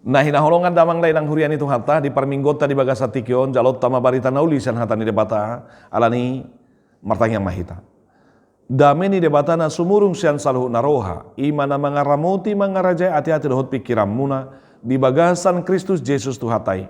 Nah hinaholongan damang lain ang hurian itu hata di parminggota di bagasa tikyon jalot tama barita naulisan hata ni debata alani martang yang mahita. Dame ni debata na sumurung sian saluh naroha ima na mga ramuti mga rajay ati-ati dohot pikiram muna di bagasan Kristus Yesus tu hatai.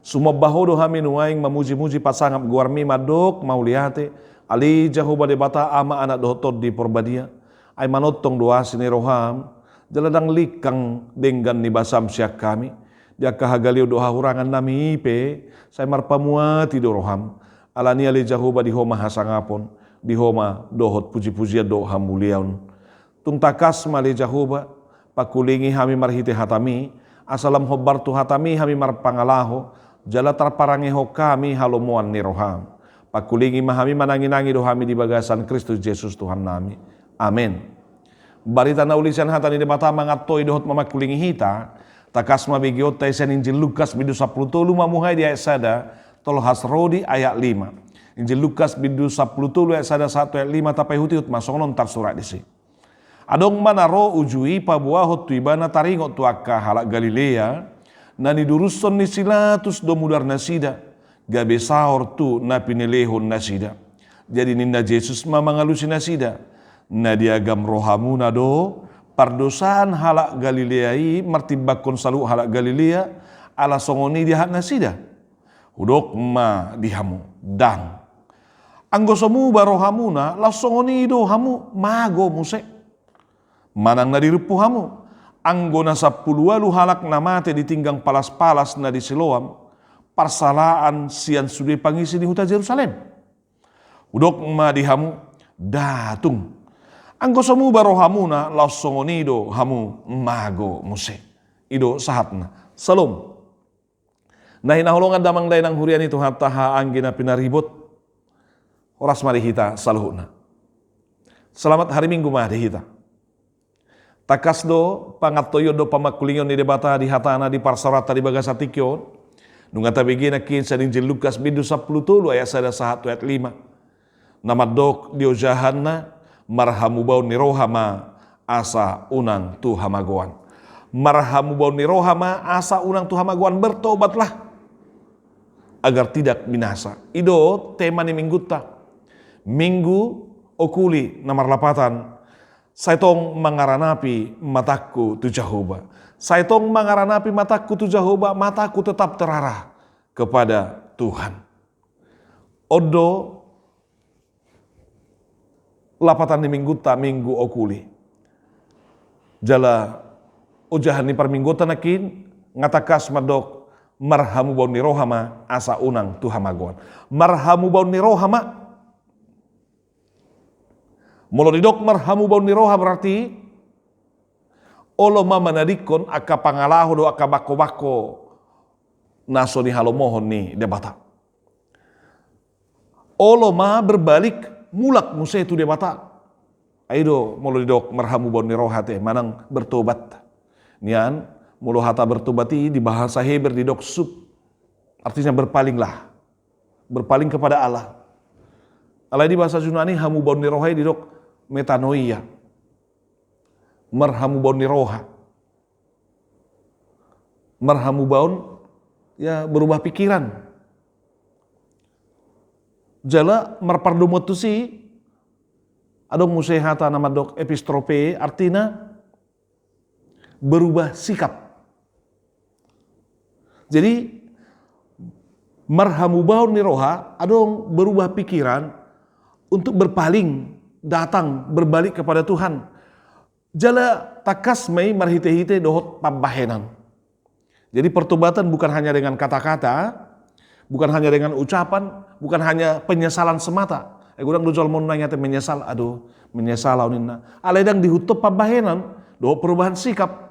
Sumabaho do hami nuaing mamuji-muji pasangap guarmi madok mauliate ali Jehovah debata ama anak dohotod di porbadia ay manotong doa sini roham jaladang likang denggan ni basam siak kami dia kahagaliw doha hurangan nami ipe say marpamuati do roham alani ali Jehovah di homa hasangapon di homa dohot puji-pujian doha muliaun tung takas mali Jehovah pakulingi hami marhite hatami asalam hobar tu hatami hami marpangalaho jala tarparangeho kami halomuan ni roham pakulingi mahami mananginangi dohami di bagasan Kristus Yesus Tuhan nami amin. Barita na ulisan hata ni debata mangatoy dohot mamakulingi hita takas mabigiot tayo sa Injil Lukas bidu 10 mamuhay di ayat sada tol hasrodi ayat 5 Injil Lukas bidu 10 ayat sada 1 ayat 5 tapay hutiut masong tar surat disi adong manaro ujui pabuahot tuibana taringot tuaka halak Galilea na niduruson ni silatus do mudar nasida gabe sahor tu na pinilehon nasida jadi ninda Jesus mamangalusi nasida na diagam rohamuna do pardosaan halak Galileai martibakon salu halak Galilea ala songoni dihat nasida hudok ma dihamu dan anggosomu barohamuna la songoni do hamu mago musek manang na dirupu hamu anggo na 10 halak namate ditinggang palas-palas na di Siloam parsalaan sian sudi pangisi di huta Jerusalem hudok ma dihamu datung anggo somu barohamuna lassongonido hamu mago muse ido sahatna salom nah inaholongan damang dainang hurian itu hatta anggina pinaribot oras marihita saluhuna selamat hari Minggu marihita takas do pangatoyo do pamakulingon ni debata di hatana di parsarata di bagasa tikyon nungata begina kinsa Injil Lukas bidu 10 ayat 1 ayat 5 nama dok diojahanna marhamu bau ni rohama asa unang tu hamagoan marhamu bau ni rohama asa unang tu hamagoan bertobatlah agar tidak binasa ido tema ni minggu okuli namar lapatan saitong mangaranapi mataku tu Jehovah saitong mangaranapi mataku tu Jehovah mataku tetap terarah kepada Tuhan odo lapatan di minggu okuli jala ujahan ni parminggota nakin ngatakas madok marhamu bau ni rohama asa unang tu hamagoan marhamu bau ni rohama molo didok marhamu bau ni roha berarti olo mama nadikon aka pangalaho do aka bako-bako naso ni halomohon ni debata olo ma berbalik mulak musa itu dia bata aido molo didok marhamu bau ni rohate manang bertobat nian molo hata bertobati di bahasa Heber didok sub artinya berpaling kepada Allah alai di bahasa Yunani hamu bau ni rohai didok metanoia marhamu bau ni roha marhamu bau ya berubah pikiran jala marpardomot tu si adong musehata nama dok epistrope artina berubah sikap jadi marhamu bau ni roha adong berubah pikiran untuk berpaling datang berbalik kepada Tuhan jala takas mai marhite-hite dohot pambahenan jadi pertobatan bukan hanya dengan kata-kata bukan hanya dengan ucapan, bukan hanya penyesalan semata. Gudang dujol mau nanya menyesal, aduh menyesal launinna. Aledang dihutup pambahenan, doh perubahan sikap.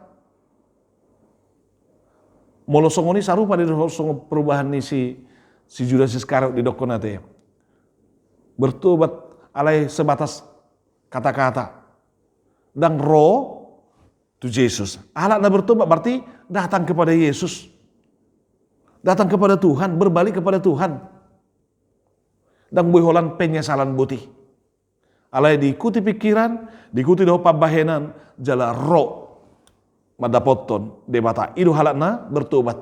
Molo songoni sarupa di song perubahan ni si Judas Iskariot di dokonate. Bertobat alai sebatas kata-kata. Dan roh tu Yesus. Alat na bertobat berarti datang kepada Yesus. Datang kepada Tuhan, berbalik kepada Tuhan. Dan buiholan penyesalan buti. Alai diikuti pikiran, diikuti doa pambahenan, jala roh. madapoton debata idu halakna bertobat.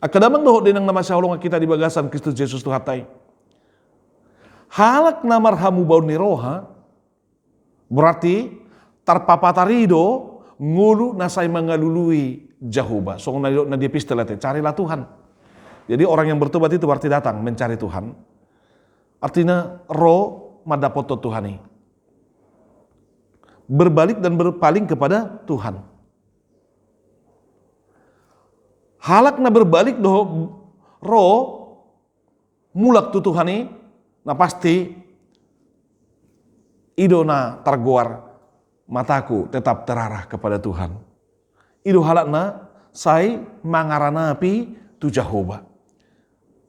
Akadamang doho dinang nama syahulong kita di bagasan Kristus Yesus tu hatai. Halak na marhamu baun ni roha berarti tarpapatarido ngulu nasai mengalului Jehovah. So na di epistola carilah Tuhan. Jadi orang yang bertobat itu berarti datang mencari Tuhan. Artinya roh madapoto Tuhani. Berbalik dan berpaling kepada Tuhan. Halak na berbalik doh roh mulak tu Tuhani, na pasti idona terguar mataku tetap terarah kepada Tuhan. Ido halakna sai mangaranapi tu Jehovah.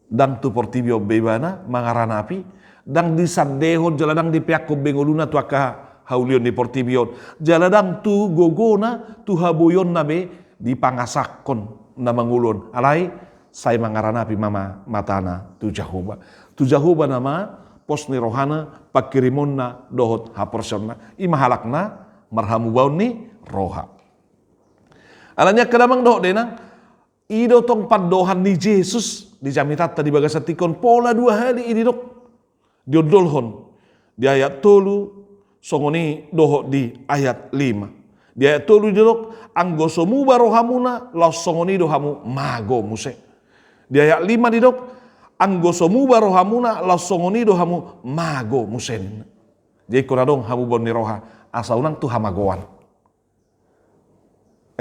Dang tu portibio bebana mangaranapi dang disadehon jaladang di pihak bengoluna tu aka haulion di portibio jaladang tu gogona tu haboyon nabe di pangasakon na mangulon alai sai mangaranapi mama matana tu Jehovah. Tu Jehovah nama pos ni rohana pakirimonna dohot haporsonna imahalakna marhamu baun ni roha. Alanya kadamang doh denang ido tong padohan ni Jesus di jamitat tadi bagas tikon pola 2 hari ini dok diodolhon di ayat 3 songoni doho di ayat 5. Di ayat 3 dok anggosomu barohamuna laus songoni dohamu mago muse. Di ayat 5 di dok anggosomu barohamuna laus songoni dohamu mago musen. Jadi kuradong hamu boni roha asaunang tu hamagoan.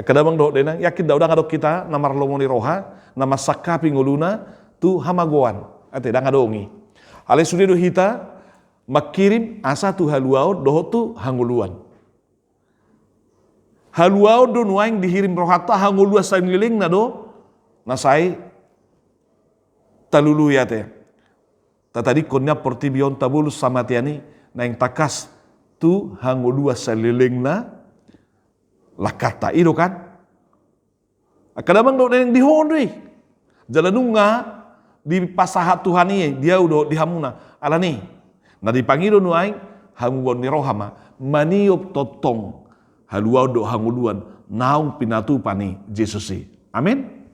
Kadang do denang yakin daudang adok kita namar lomoni roha nama sakapi nguluna tu hamagoan. Ate dang adongi. Ale sudi do hita makirim asa tu haluau doho tu hanguluan. Haluau do nuaing dihirim rohata hangulua saing liling na do nasai talulu ya te. Tatadi konya portibion tabulus samatiani na yang takas tu hangulua saliling na lakata itu kan. Kadang do yang dihondri jalanunga di pasahat Tuhani dia udah dihamuna alani. Na dipanggil nuaing hangubon ni rohama maniop totong haluau do hanguluan naung pinatu pani Jesusi. Amin.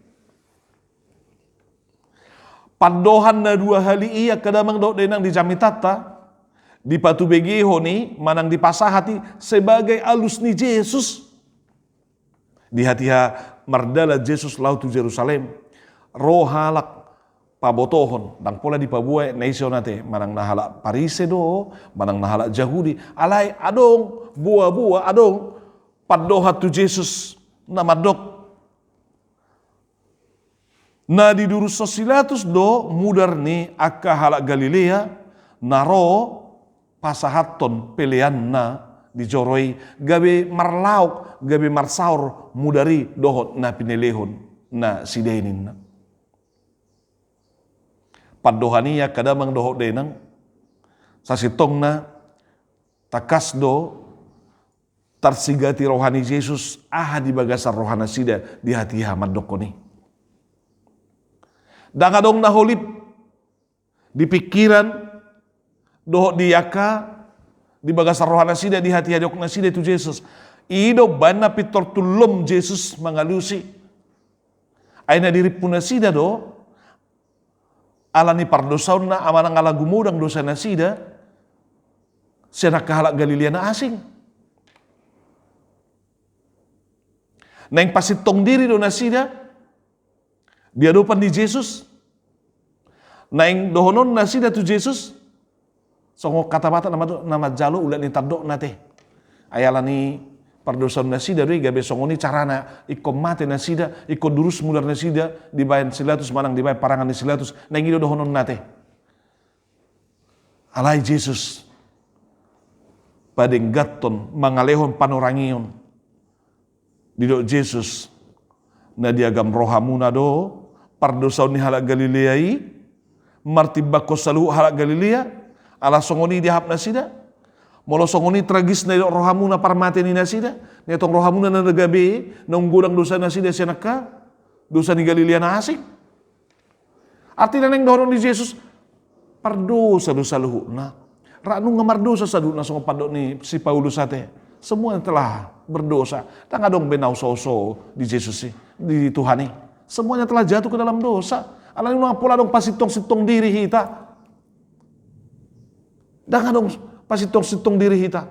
Padohan na 2 hali iya kadamang do denang di jamitata di patu begeho ni manang di pasahati sebagai alus ni Yesus di hatiha mardala Yesus lau tu Jerusalem rohalak pabotohon dan pola di pabuai nasionate manang nahala Parise do manang nahala Jahudi alai adong buah-buah adong padohat tu Yesus namadok na di durus sosilatus do mudar ni akka halak Galilea naro pasahaton pelean na dijoroi gabe marlauk gabe marsaur mudari dohot na pinelehon na sidenin na padohania kadamang dohot denang sasitong na takas do tarsigati rohani Yesus di bagasar rohana sida di hati hamad dokoni dangadong naholip di pikiran dohot diaka di bagasar rohana sida di hati hadok na sida itu Yesus ido bana pitor tulom Yesus mangalusi aina diri puna sida do alani pardosaun na amanang alagu mudang dosa na sida siya nakahalak Galilea na asing na yung pasitong diri do na sida di hadapan di Yesus na yung dohonon na sida tu Yesus so kata bata nama jalo ulat ni tadok nate ayala ni pardosan na sida doi gabe songoni carana ikon mate na sida ikon durus mular na sida dibayan silatus manang dibayan parangan ni silatus na yung dohonon nate alay Yesus padeng gaton mangalehon panorangion didok Yesus na diagam rohamuna do pardosaun ni halak Galileai martibako salu halak Galilea ala songoni dihap na sida molo songoni tragis na rohamuna parmate ni nasida netong rohamuna na nagabe na unggulang dosa na sida siyanaka dosa ni Galilea na asik artinya neng dorong di Yesus pardosa dosa luhuk na ranu ngamar dosa sa na song padok ni si Paulus ate Semuanya telah berdosa. Dan adong benau so di Yesus sih, di Tuhan nih. Semuanya telah jatuh ke dalam dosa. Alani nang pola dong pasitong-sitong diri kita. Dan adong pasitong-sitong diri kita.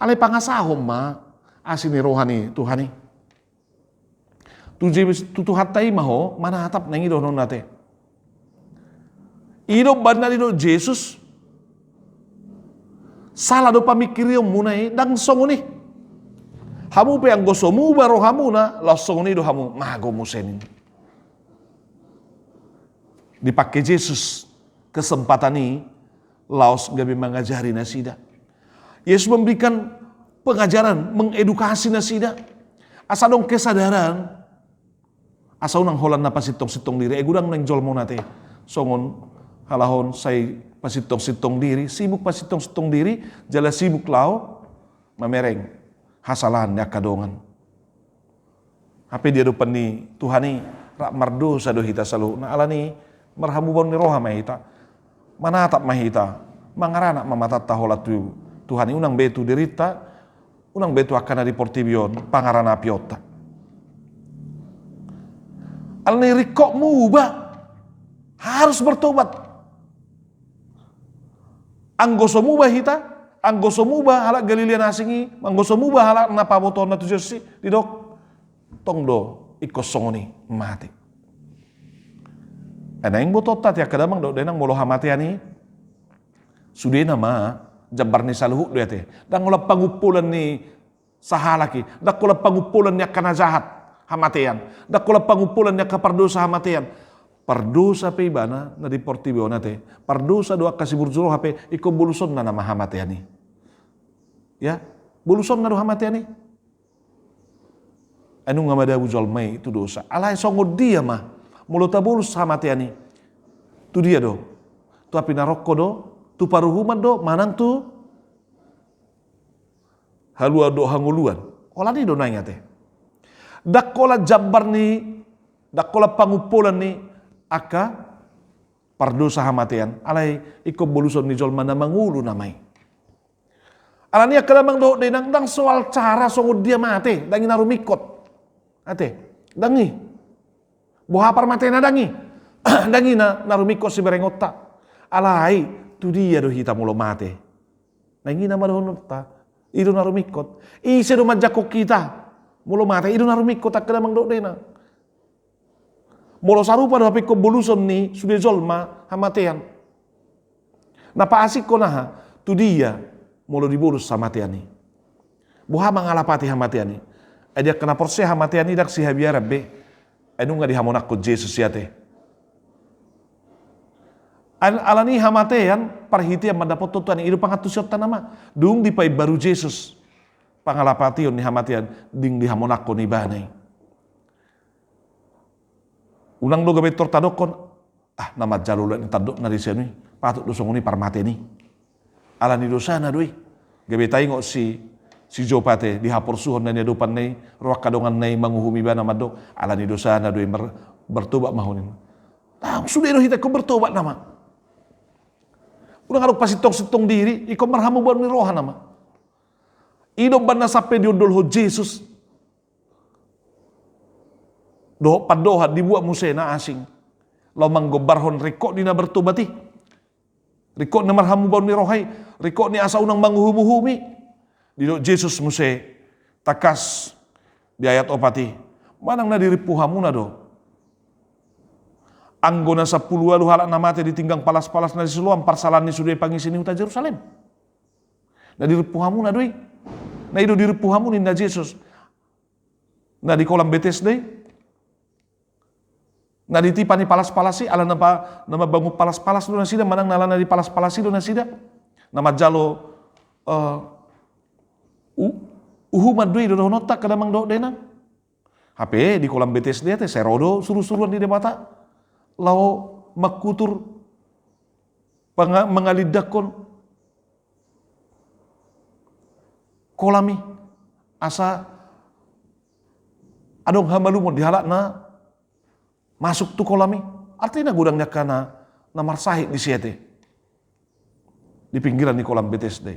Alai pangasahom ma asini rohani Tuhan nih. Tutu hatai maho mana hatap nangi donon nate. Ido bandar ido Jesus. Salah do pamikir yung munay dang songo ni. Hamu pe ang goso mu baro hamu na lasong ni do hamu mago musenin. Dipakai Jesus kesempatan ini laos gabi mengajari nasida. Yesus memberikan pengajaran, mengedukasi nasida. Asa dong kesadaran, asa unang holan na pasitong-sitong diri. Gudang nang jolmo nate. Songon halahon say pasitong-sitong diri, sibuk pasitong-sitong diri, jala sibuk lao, mamereng, hasalahan ya kadongan. Apa dia depan ni Tuhan ni rak mardo sado hita salu. Na ala ni marhamubon ni roha mahita. Manatap mahita, mangarana mamatat taholat tu Tuhan ni unang betu derita, unang betu akan di portibion pangarana piota. Ala ni rikok muba harus bertobat. Anggoso mubah hita, anggoso mubah halak Galilea nasingi, anggoso mubah halak napaboton na tujuh si didok tongdo ikosongoni mati. Ana yang botot tat ya kadamang do denang molo hamati ani. Sudah nama jabar ni saluhu do yate. Dan ngola pangupulan ni sahalaki, dak kola pangupulan ni kana jahat hamatian, dak kola pangupulan ni kapardosa hamatian. Pardosa pe ibana na di portibio nate. Pardosa doa kasih burjuro hape iko buluson na nama hamatiani. Ya, buluson na do hamatiani. Anu ngamada bujol mai itu dosa. Alai songo dia mah. Mulut tabulus hamatiani. Tu dia do. Tu api naroko do, tu paruhuman do, manang tu halua do hanguluan. Ola ni do nanya teh. Dakola jabar ni, dakola pangupulan ni aka pardosa hamatian alai iko buluson ni jol mana mangulu namai alani akadamang do denang dang soal cara songo dia mate dangi narumikot ate dangi bohapar mate na dangi dangi na narumikot si berengota alai tu dia do hita mulo mate dangi na madonota ido narumikot ise do majako kita mulo mate ido narumikot akadamang do denang molo sarupa do ko buluson ni sudah jolma hamatean. Napa asik ko naha tu dia molo dibulus hamatean ni. Buha mangalapati hamatean ni. Dia kena porse hamatean ni dak si habiara be. Anu nga dihamonak ko Jesus yate. Alani hamatean parhiti yang mendapat tutuan idu pangatusyot tanama. Dung dipai baru Jesus. Pangalapati ni hamatean ding dihamonak ko ni banay. Ulang do gabe tortadokon nama jalulan tadok na diseni patut do songoni parmate ni alani dosa na doi gabe taingo si jopate dihapor suhon na depan nei roak kadongan nei manguhumi bana madok alani dosa na doi bertobat mahunin sudah do hita ko bertobat nama ulang harus pasitong-sitong diri iko marhamu ban ni roha nama ido banna sape diodol ho Jesus do padoha dibuat musena asing lo manggobarhon rikok dina bertobati rikok na marhamu baun ni rohai rikok ni asa unang manguhumuhumi dido Jesus muse takas di ayat opati manang na diripuhamu na do anggona 10 alu halak namate ditinggang palas-palas na disiluam parsalan ni sudah pangisini huta Jerusalem na diripuhamu na doi na ido diripuhamu ni na Jesus na di kolam Bethesda na ditipani palas-palasi ala nama bangun palas-palas do nasida manang nalana di palas-palasi do nasida nama jalo uhuman dui do nota kadamang do dena HP di kolam Bethesda teh serodo suruh-suruan di debata lao makutur mengalidakon kolami asa adong hamalumon dihalakna masuk tu kolami artinya gudangnya kana namar sahih di siete di pinggiran di kolam Bethesda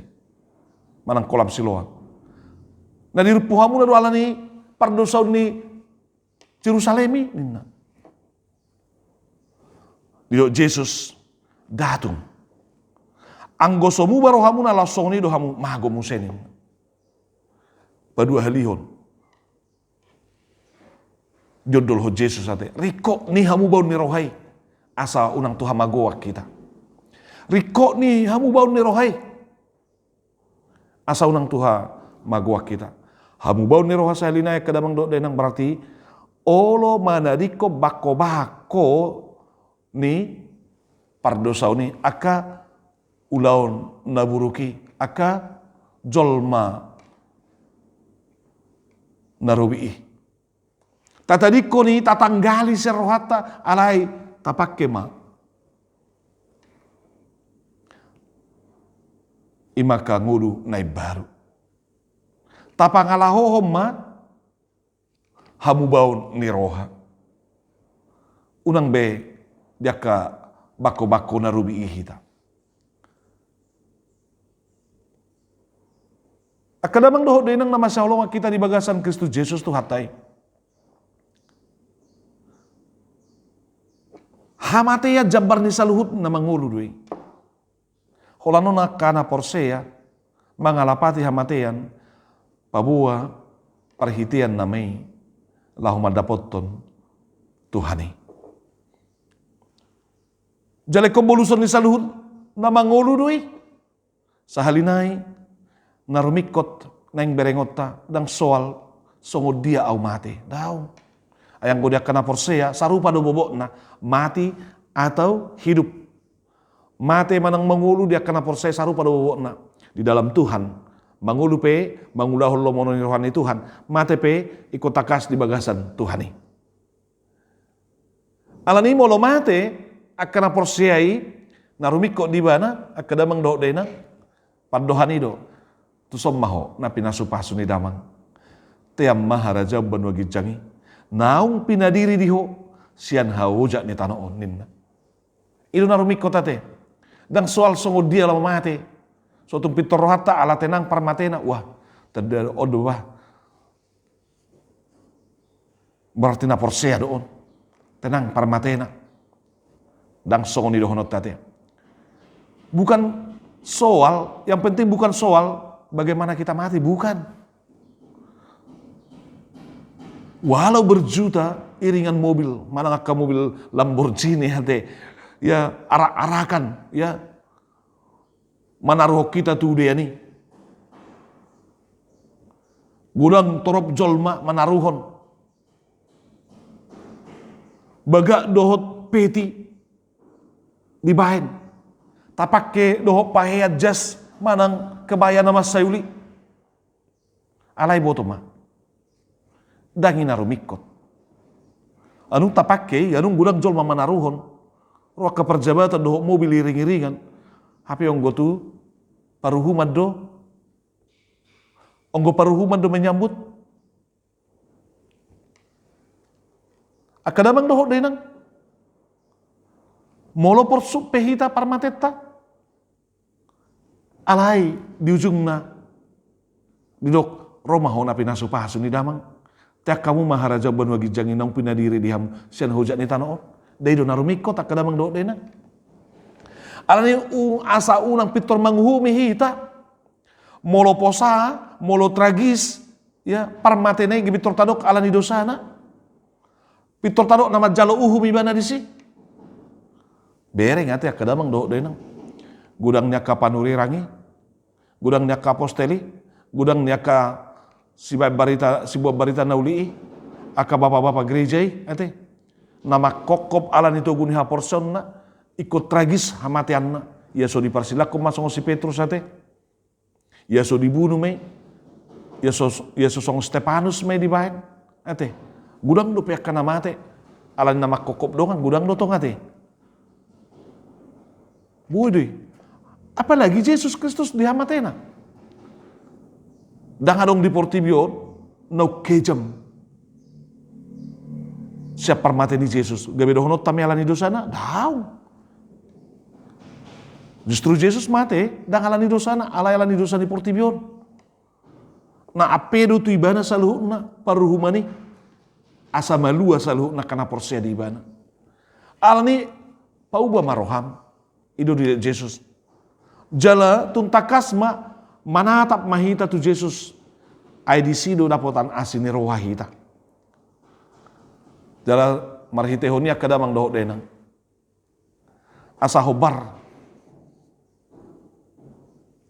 manang kolam Siloam Na dirpuhamu na do alani pardosaw ni Jerusalemi ninna. Dido Jesus datung. Anggosomu barohamu na lasong ni do hamu mago musenin. Padua halihon. Jodol ho Jesus ate. Riko ni hamu baun ni rohai. Asa unang Tuhan magoak kita. Riko ni hamu baun ni rohai. Asa unang Tuhan magoak kita. Hamu baun ni roha salinaya kadamang do denang berarti olo manadiko bako ni pardosaw ni aka ulaon naburuki aka jolma narubii. Tatadiko ni tatanggali serohata alai tapakke ma. Imaka ngulu nai baru. Tapangalahohom ma hamu baun ni roha. Unang be diaka bako-bako na rubi ihita. Akadamang doho denang nama saulong kita di bagasan Kristus Yesus tu hatai. Hamateya jabar ni saluhut na mangulu dui. Holano na kana porseya mangalapati hamateyan pabua parhitian namai lahuma dapoton Tuhani. Jale komboluson ni saluhut na mangulu dui. Sahalinay narumikot na yung berengota dang soal songod dia au mati. Daw. Ayang ko dia kana porseya sarupa do bobo na mati atau hidup. Mati manang mangulu dia kana porseya sarupa do bobo na di dalam Tuhan. Mangulu pe mangulahol lo mono ni rohani Tuhan. Mati pe ikut takas di bagasan Tuhani. Alani mo lo mati akana porseai narumikot di bana akadamang do dena padohani do. Tusom maho na pinasupaso ni damang. Tiam maharaja banwagi jangi. Naung pinadiri diho sian hauja ni tanoon ninna. Ilo narumikot ate. Dang soal songod dia lama mati. Suatu pitorohata ala tenang parmatena. Wah, tanda odo wah. Berarti na porsea doon. Tenang parmatena. Dang songod ni dohonot tate. Bukan soal, yang penting bukan soal bagaimana kita mati, bukan. Walau berjuta iringan mobil, mana ngaka mobil Lamborghini hati, ya arak-arakan, ya manaruh kita tuh dia nih. Gudang torop jolma manaruhon. Baga dohot peti dibahin. Tapake dohot paheyat jas manang kebaya nama sayuli. Alay boto ma. Dangi narumikot. Anong tapake, anong gudang jolma manaruhon. Ruang keperjabatan dohot mobil iring-iringan. Hapi yang gotu paruhuman do. Onggo paruhuman do menyambut. Akadamang dohot denang. Molo porsup pehita parmateta. Alai di ujung na. Didok romaho na pinasupahaso ni damang. Tiak kamu maharaja banwagi jangi nang pinadiri diham sian hujat ni tanoon. Daido narumikot akadamang dohot denang. Alani asa unang pitor manghumi hita. Molo posa, molo tragis, ya parmatene gibitor tadok alani dosana. Pitor tadok nama jalo uhumi bana disi. Bereng ati akadamang dohot denang. Gudangnya ka panuri rangi, gudangnya ka posteli, gudangnya ka sibuah barita naulii, aka bapak-bapak gerejai, ate nama kokop alan itu guni haporson na, ikut tragis hamatian na, ya so diparsilaku masong si Petrus ate, ya so dibunuh me, ya so song Stefanus me dibahin, ate gudang do pihak kana mate, alan nama kokop dongan gudang do tong ate, budi. Apalagi Yesus Kristus di hamatena. Dang adong di portibio no kejam. Siap parmateni Yesus. Gabe dohonot tami alani dosana. Daw. Justru Yesus mate dang alani dosana, alani dosana di portibio. Na apedo tu ibana saluhuna paruhumani asa malua saluhuna kana porsia di ibana. Alani pauba maroham ido di Jesus. Jala tuntakasma manatap mahita tu Jesus. Ai di sido dapotan asini rohahita. Jala marhitehonia kadamang dohok denang. Asa hobar.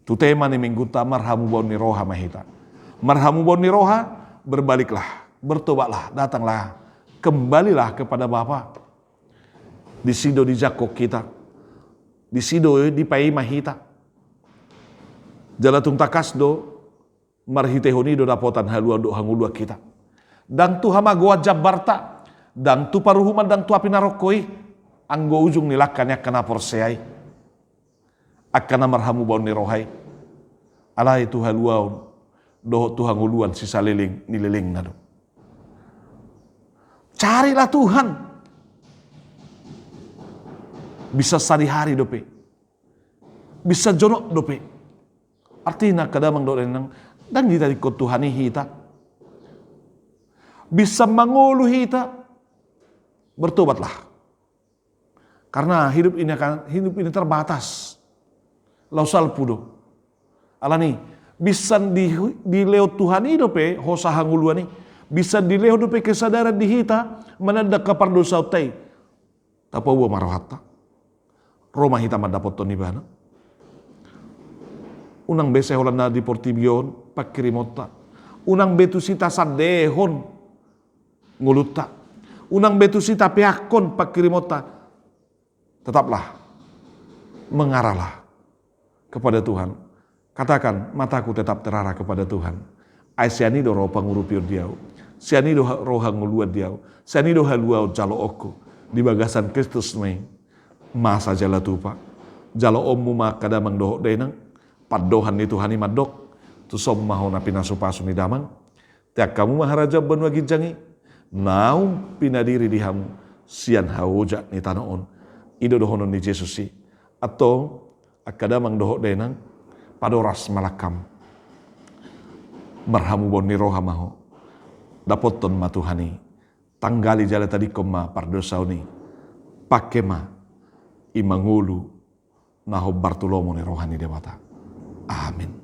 Tu tema ni mingguta marhamu boni roha mahita. Marhamu boni roha, berbaliklah, bertobatlah, datanglah, kembalilah kepada Bapa. Di sido di jakok kita, di sido di pai mahita. Jala tuntakas do, marhitehoni do dapotan halua do hangulua kita. Dan tu hamagoa jabarta, dan tu paruhuman dan tu api narokoi, anggo ujung nilakannya kena porseai. Akana marhamu boni rohai. Alai tu haluaun. Doh Tuhan uluan sisa liling nililing nado. Carilah Tuhan. Bisa sehari-hari dope. Bisa jonok dope. Artinya kadamang do renang dan kita ikut Tuhani hita. Bisa mangulu hita. Bertobatlah. Karena hidup ini terbatas. Lausal pudo. Alani bisa di leo Tuhan hidupe hosa hanguluan ni bisa di leo dope kesadaran di hita menanda kapar dosa utai tapa uwa marohata Roma hita madapot to nibana unang bese holanda di portibion pakirimota unang betu sita sadehon nguluta unang betu sita peakon pakirimota tetaplah mengarahlah kepada Tuhan. Katakan, mataku tetap terarah kepada Tuhan. Ai sianido roh pangurupion diau. Sianido roh hanguluan diau. Sianido haluau jalo oku. Di bagasan Kristus me. Masa jala tupa. Jalo omu makadamang dohok denang. Padohan ni Tuhani madok. Tusom mahona pinasupasu ni damang. Tiak kamu maharaja benua gijangi. Naum pinadiri dihamu. Sian hawoja ni tanaon. Ido dohonon ni Yesus si. Atau akadamang dohok denang. Padoras malakam marhamu boni roha maho dapoton matuhani tanggali jala tadi koma pardosauni pakema imangulu naho Bartolomo ni rohani dewata. Amin.